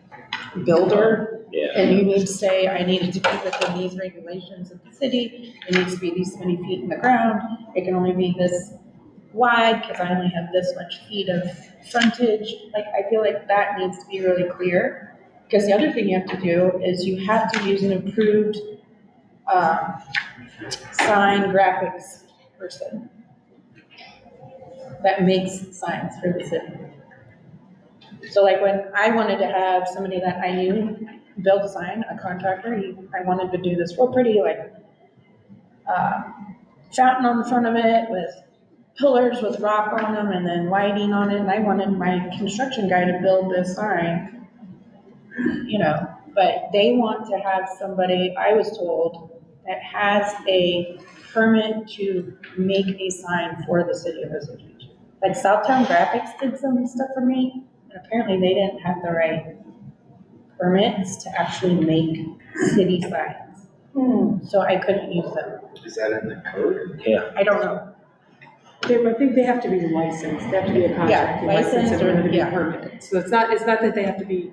builder, Yeah, and you need to say, I need it to be within these regulations of the city, it needs to be these many feet in the ground, it can only be this wide, because I only have this much feet of frontage. Like, I feel like that needs to be really clear, because the other thing you have to do is you have to use an approved, sign graphics person that makes signs for the city. So like when I wanted to have somebody that I knew build a sign, a contractor, I wanted to do this real pretty, like, fountain on the front of it with pillars with rock on them and then lighting on it, and I wanted my construction guy to build this sign, you know, but they want to have somebody, I was told, that has a permit to make a sign for the city of Osage Beach. Like Southtown Graphics did some stuff for me, and apparently they didn't have the right permits to actually make city signs. So I couldn't use them. Is that in the code? yeah. I don't know. I think they have to be licensed, they have to be a contracting license licensed in order to be yeah. permitted. So it's not that they have to be,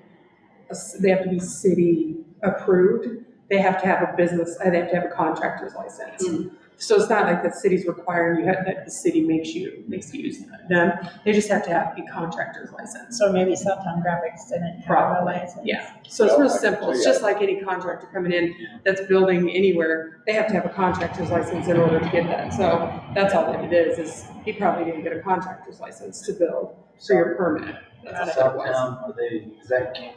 city approved, they have to have a business, they have to have a contractor's license. So it's not like the city's requiring that the city makes you use them, they just have to have a contractor's license. So maybe Southtown Graphics didn't have a Probably, license. yeah. So it's Well, real I can simple, tell it's you- just like any contractor coming in that's building anywhere, they have to have a contractor's license in order to get that. So that's all that it is he probably didn't get a contractor's license to build for your permit. That's all that it was. Southtown, is that Kington?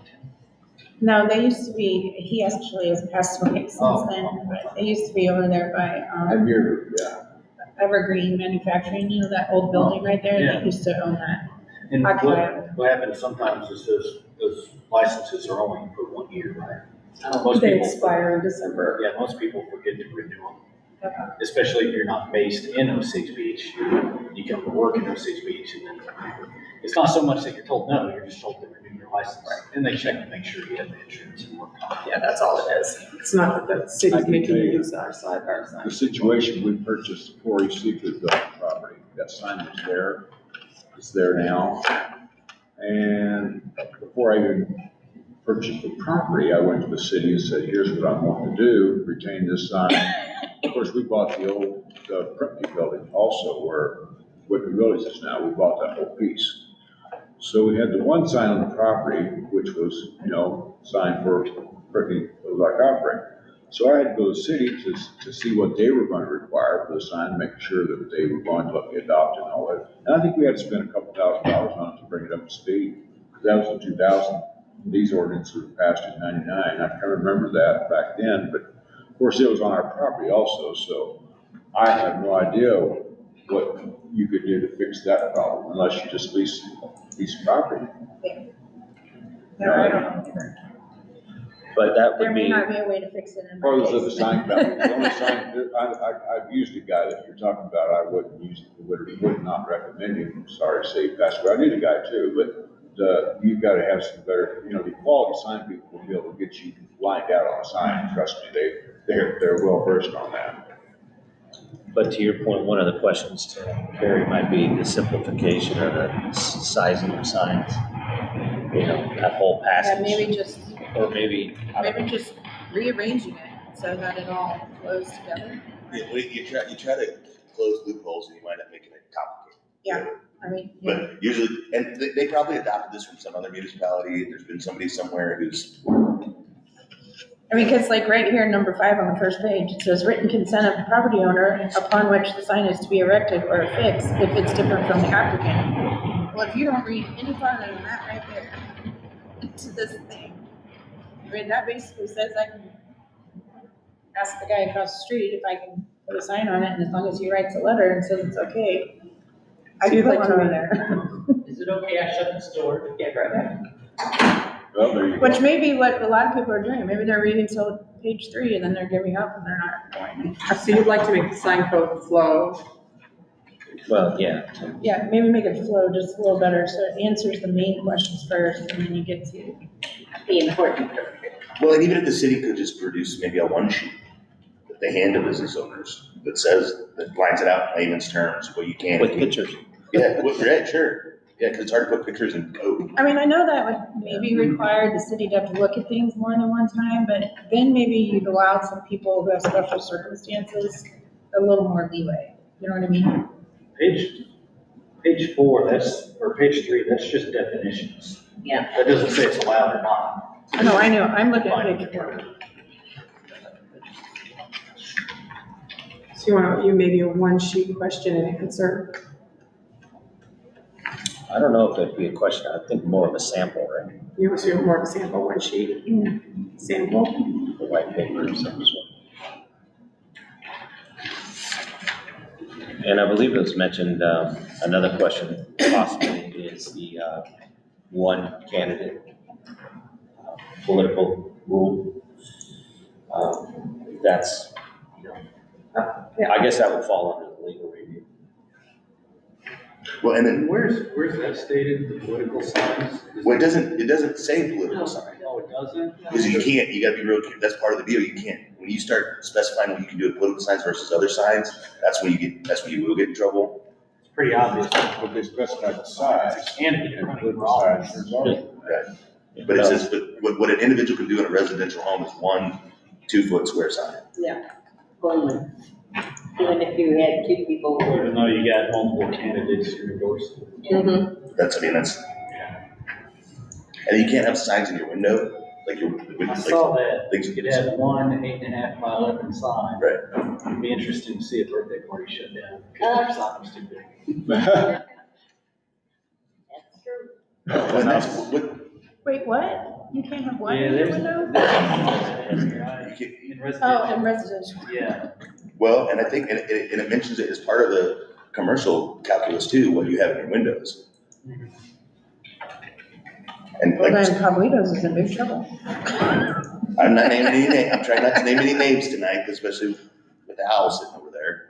No, they used to be, he actually has passed away since then, but they used to be over there by, Have you ever, yeah. Evergreen Manufacturing, you know, that old building right there, Yeah. they used to own that. And Okay. what happens sometimes is those licenses are only for 1 year, right? Most They people- expire in December. Yeah, most people forget to renew them. especially if you're not based in Osage Beach. You come to work in Osage Beach, and then it's not so much that you're told no, you're just told to renew your license. And they check to make sure you have the insurance and work comp. Yeah, that's all it is. It's not that the city's making you use our side, our side. The situation, we purchased the Quarry Seafood Building property, that sign was there, it's there now. And before I even purchased the property, I went to the city and said, here's what I want to do, retain this sign. Of course, we bought the old Printney building also where Whitman Village is now, we bought that whole piece. So we had the one sign on the property, which was, signed for Printney, it was like offering. So I had to go to the city to see what they were going to require for the sign, make sure that they were going to let me adopt it and all that. And I think we had to spend a couple $1,000s on it to bring it up to speed. That was in 2000. These ordinances were passed in 99. I can't remember that back then, but of course it was on our property also. So I have no idea what you could do to fix that problem unless you just lease property. No, I don't know either. But that There would may be, not be a way to fix it in my Pros of the case. sign company, the only sign, I've used a guy that you're talking about, I wouldn't use, would not recommend him, sorry to say, he passed away, I knew the guy too, but you've got to have some better, the quality sign people will be able to get you lined out on a sign, trust me, they're well versed on that. but to your point, one of the questions to Carrie might be the simplification of the sizing of signs. That whole Yeah, passage. maybe just, Or maybe, just rearranging it so that it all flows together. Yeah, you try to close loopholes and you wind up making it complicated. Yeah, I mean, But usually, and they probably adopted this from some other municipality, there's been somebody somewhere who's, because like right here, number 5 on the first page, it says written consent of the property owner upon which the sign is to be erected or affixed if it's different from the applicant. Well, if you don't read any farther than that right there to this thing, that basically says I can ask the guy across the street if I can put a sign on it, and as long as he writes a letter and says it's okay, I So you'd can put like one to on there. Is it okay I shut this door? Yeah, right there. Well, there you go. Which may be what a lot of people are doing. Maybe they're reading till page 3 and then they're giving up and they're not going. So you'd like to make the sign code flow. well, yeah, Yeah, maybe make it flow just a little better so it answers the main questions first and then you get to. The important part. well, and even if the city could just produce maybe a one sheet that they hand to business owners that says, that lines it out in layman's terms, what you can. with pictures. Yeah, right, sure. Yeah, because it's hard to put pictures in code. I mean, I know that would maybe require the city to have to look at things more than one time, but then maybe you'd allow some people who have special circumstances a little more leeway. You know what I mean? Page 4, or page 3, that's just definitions. Yeah. That doesn't say it's allowed or not. I know, I'm looking at page 4. So you maybe a one sheet question and answer. I don't know if that'd be a question, I think more of a sample, right? You want to do more of a sample, one sheet sample. The white paper or something. And I believe it was mentioned, another question possibly is the one candidate political rule. That's, I guess that would fall under the legal review. Well, and then, Where's that stated, the political signs? well, it doesn't say political sign. Oh, it doesn't? Because you gotta be real, that's part of the deal, you can't, when you start specifying what you can do with political signs versus other signs, that's when you will get in trouble. It's pretty obvious. But they specified the size. And if you're And running put for the size office. for zoning. Right. But it says, but what an individual can do in a residential home is 1 2-foot square sign. Only. Even if you had 2 people. Even though you got multiple candidates you're endorsing. That's, and you can't have signs in your window, like I saw that, things you could have one 8.5 by 11 sign. Right. It'd be interesting to see a birthday party shut down, because their sign was too big. That's true. And that's what, Wait, what? You can't have one Yeah, in your there's. window? In Oh, residential. and residential. Yeah, well, and I think, and it mentions it as part of the commercial calculus too, what you have in your windows. And Well, like, then Pablitos is in big trouble. I'm not naming any names, I'm trying not to name any names tonight, especially with the owl sitting over there.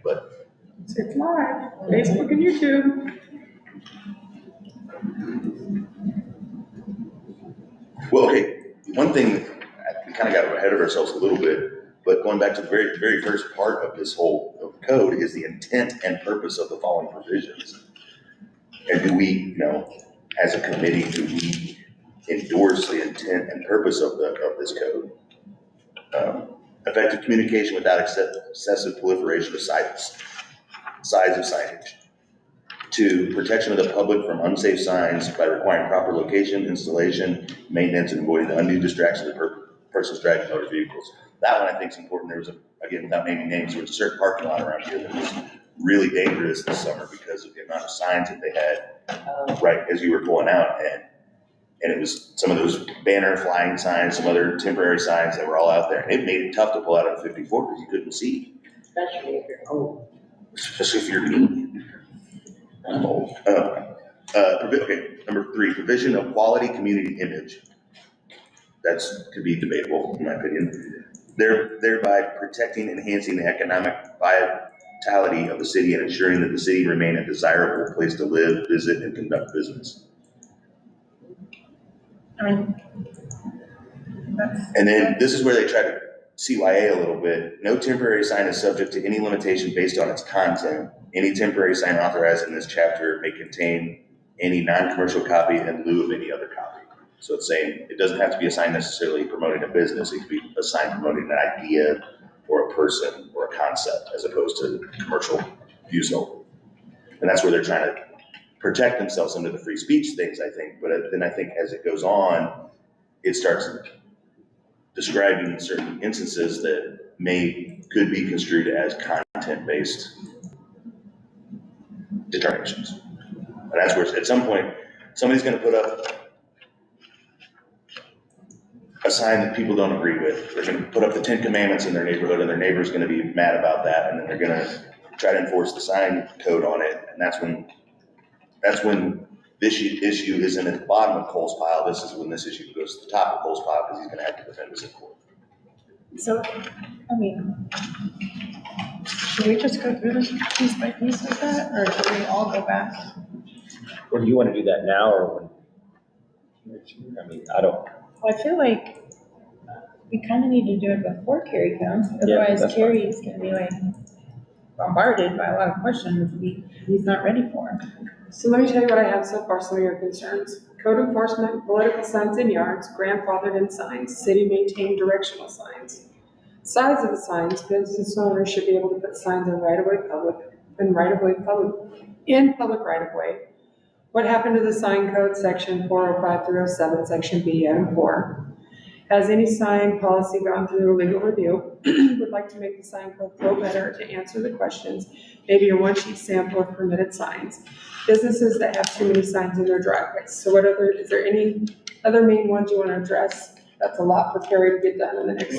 But It's live, Facebook and YouTube. well, okay, one thing, we kind of got ahead of ourselves a little bit, but going back to the very, very first part of this whole code is the intent and purpose of the following provisions. And do we, you know, as a committee, do we endorse the intent and purpose of this code? Effective communication without excessive proliferation of size of signage. 2, protection of the public from unsafe signs by requiring proper location, installation, maintenance, and avoiding the undue distraction of persons driving motor vehicles. That one I think is important. There was again, without naming names, there was a certain parking lot around here that was really dangerous this summer because of the amount of signs that they had right as you were pulling out, and it was some of those banner flying signs, some other temporary signs that were all out there, and it made it tough to pull out on 54 because you couldn't see. Especially if you're old. Especially if you're me. I'm old. Okay, number 3, provision of quality community image. That's could be debatable, in my opinion. Thereby protecting, enhancing the economic vitality of the city and ensuring that the city remain a desirable place to live, visit, and conduct business. I mean, And then this is where they try to CYA a little bit. No temporary sign is subject to any limitation based on its content. Any temporary sign authorized in this chapter may contain any non-commercial copy in lieu of any other copy. So it's saying it doesn't have to be a sign necessarily promoting a business. It could be a sign promoting an idea or a person or a concept as opposed to commercial use only. And that's where they're trying to protect themselves under the free speech things, I think. But then I think as it goes on, it starts describing certain instances that could be construed as content-based determinations. And that's where at some point, somebody's gonna put up a sign that people don't agree with. They're gonna put up the 10 Commandments in their neighborhood and their neighbor's gonna be mad about that. And then they're gonna try to enforce the sign code on it. And that's when this issue isn't at the bottom of Cole's pile. This is when this issue goes to the top of Cole's pile because he's gonna have to defend us in court. so, I mean, should we just go through this piece by piece like that, or should we all go back? Or do you want to do that now or when? I mean, I don't. Well, I feel like we kind of need to do it before Carrie comes, otherwise that's Carrie's gonna be like bombarded by a lot of questions he's not ready for. So let me tell you what I have so far, some of your concerns. Code enforcement, political signs in yards, grandfathered in signs, city maintained directional signs. Size of the signs, business owners should be able to put signs in public right-of-way. What happened to the sign code, section 405-307, section B, item 4? Has any sign policy gone through a legal review? Would like to make the sign code flow better to answer the questions. Maybe a one-sheet sample of permitted signs. Businesses that have too many signs in their driveways. So is there any other main ones you want to address? That's a lot for Carrie to get done in the next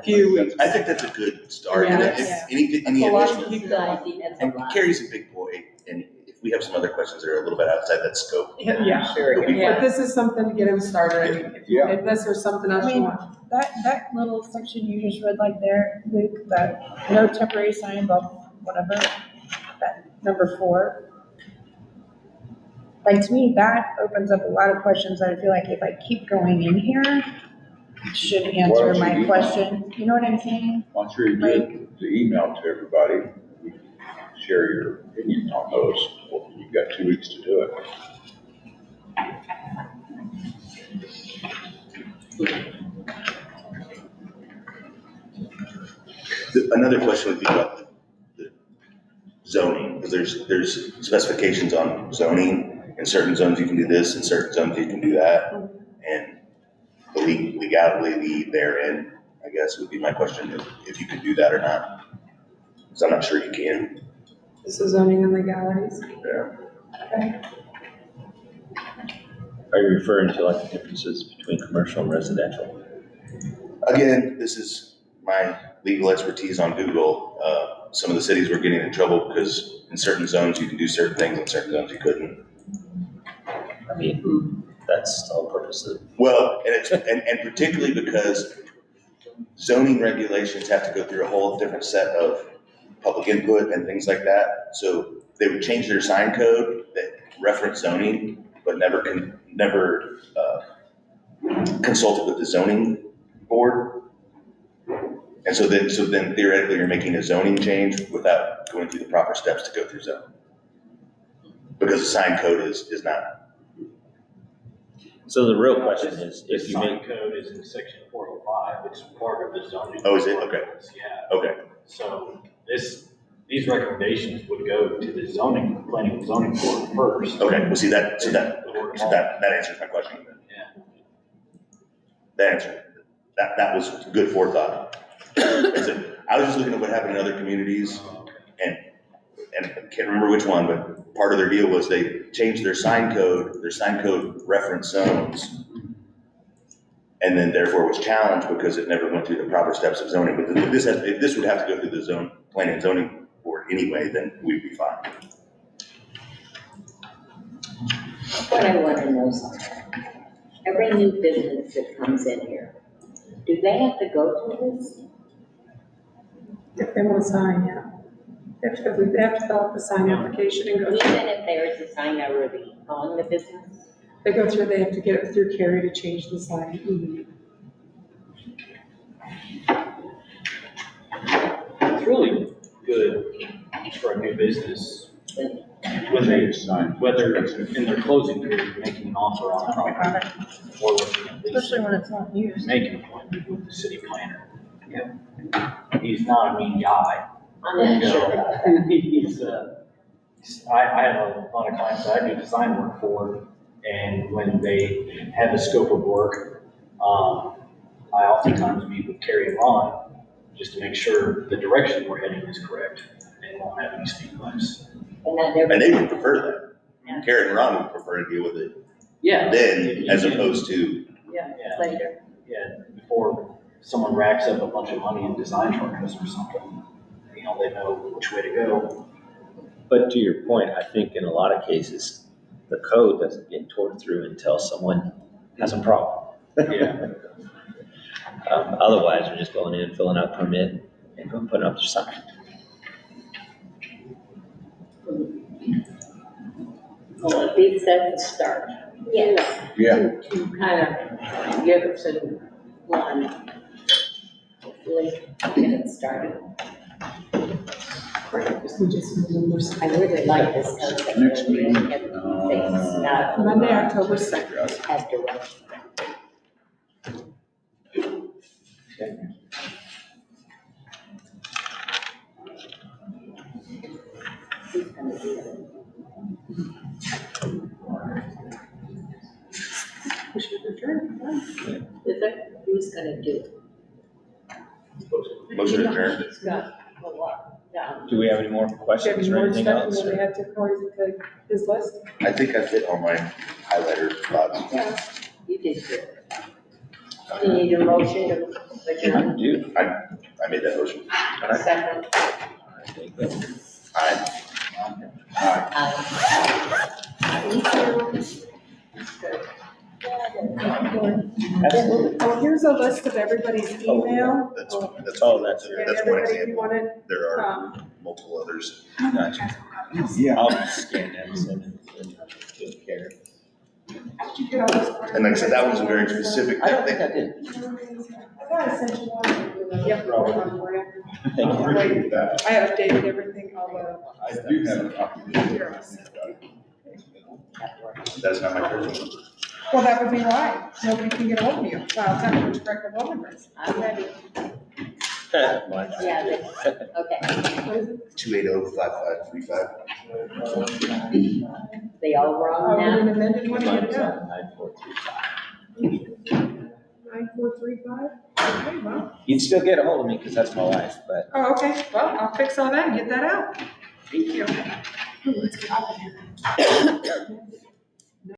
few weeks. I think that's a good start. Yeah, And that's- any a lot to additional, keep I going. think that's a and lot. Carrie's a big boy, and if we have some other questions that are a little bit outside that scope. Yeah, Sure, but this is something to get him started. I mean, Yeah. unless there's something else you want. That little section you just read like there, Luke, that no temporary sign above whatever, that number 4. Like, to me, that opens up a lot of questions that I feel like if I keep going in here, it should answer Well, my you- question. You know what I'm saying? Once you do the email to everybody, you can share your opinions on those. Well, you've got 2 weeks to do it. Another question would be about the zoning, because there's specifications on zoning. In certain zones you can do this, in certain zones you can do that. And the legality therein, I guess, would be my question, if you can do that or not. Because I'm not sure you can. This is zoning and legalities. Yeah. Okay. Are you referring to like the differences between commercial and residential? Again, this is my legal expertise on Google. Some of the cities were getting in trouble because in certain zones you can do certain things, in certain zones you couldn't. I mean, that's the whole purpose of. Well, and particularly because zoning regulations have to go through a whole different set of public input and things like that. So they would change their sign code that reference zoning, but never consulted with the zoning board. And so then theoretically, you're making a zoning change without going through the proper steps to go through zoning. Because the sign code is not. So the real question is, The if you sign make, code is in section 405, it's part of the zoning. Oh, is it? Okay. Yeah, Okay, so these recommendations would go to the zoning, planning and zoning board first. okay, well, see that answers my question. Yeah. That answer, that was good forethought. I was just looking at what happened in other communities, and I can't remember which one, but part of their deal was they changed their sign code reference zones, and then therefore was challenged because it never went through the proper steps of zoning. But if this would have to go through the planning and zoning board anyway, then we'd be fine. What I want to know is, every new business that comes in here, do they have to go through this? If they want to sign, yeah. They have to fill out the sign application and go Even through. if there is a sign already on the business? They have to get it through Carrie to change the sign. Mhm. It's really good for a new business when they, whether in their closing period, making an offer on a property or looking at least Especially when it's not used. make an appointment with the city planner. He's not a mean guy. I'm not sure about that. I have a lot of clients that I do design work for, and when they have a scope of work, I oftentimes meet with Carrie and Ron just to make sure the direction we're heading is correct and won't have any speed bumps. And they would prefer that. Karen and Ron would prefer to deal with it then, as opposed to. Yeah, Yeah. later. Yeah, before someone racks up a bunch of money in design charges or something, you know, they know which way to go. but to your point, I think in a lot of cases, the code doesn't get torn through until someone has a problem. Yeah. Otherwise, they're just going in, filling out permit, and going putting up their sign. Well, it beats at the start. Yes. Yeah. To kind of give us a one. Hopefully, get it started. I really like this concept. Next meeting, Things not. Monday, October 2nd. As direction. Who's gonna do it? Is it? Who's gonna do it? Motion adjourned. It's got a lot down. Do we have any more questions or anything else? Will we have to close his list? I think I fit all my highlighter spots. Yeah, you did good. You need a motion to adjourn? Do. I made that motion. Second. Aye. Absolutely. Oh, here's a list of everybody's email. That's And one everybody, if you example. wanted, There are multiple others. Gotcha. Yeah. I'll scan that and send it to Karen. did you get all this? And like I said, that was a very specific. I don't think I did. I thought I sent you one. Yep, hold on for you. Thank you. Wait, I updated everything, all the. I do have a copy of this. That's not my first one. Well, that would be why. Nobody can get hold of you. Well, tell me which correct phone number is. I'm ready. Mine. Yeah, okay. What is it? 280-5535. They all Oh, wrong we an now? amended one, you Mine's got on 9435. 9435? Okay, well. You'd still get a hold of me because that's my wife, but Oh, okay. Well, I'll fix all that and get that out. Thank you. Ooh, let's get out of here.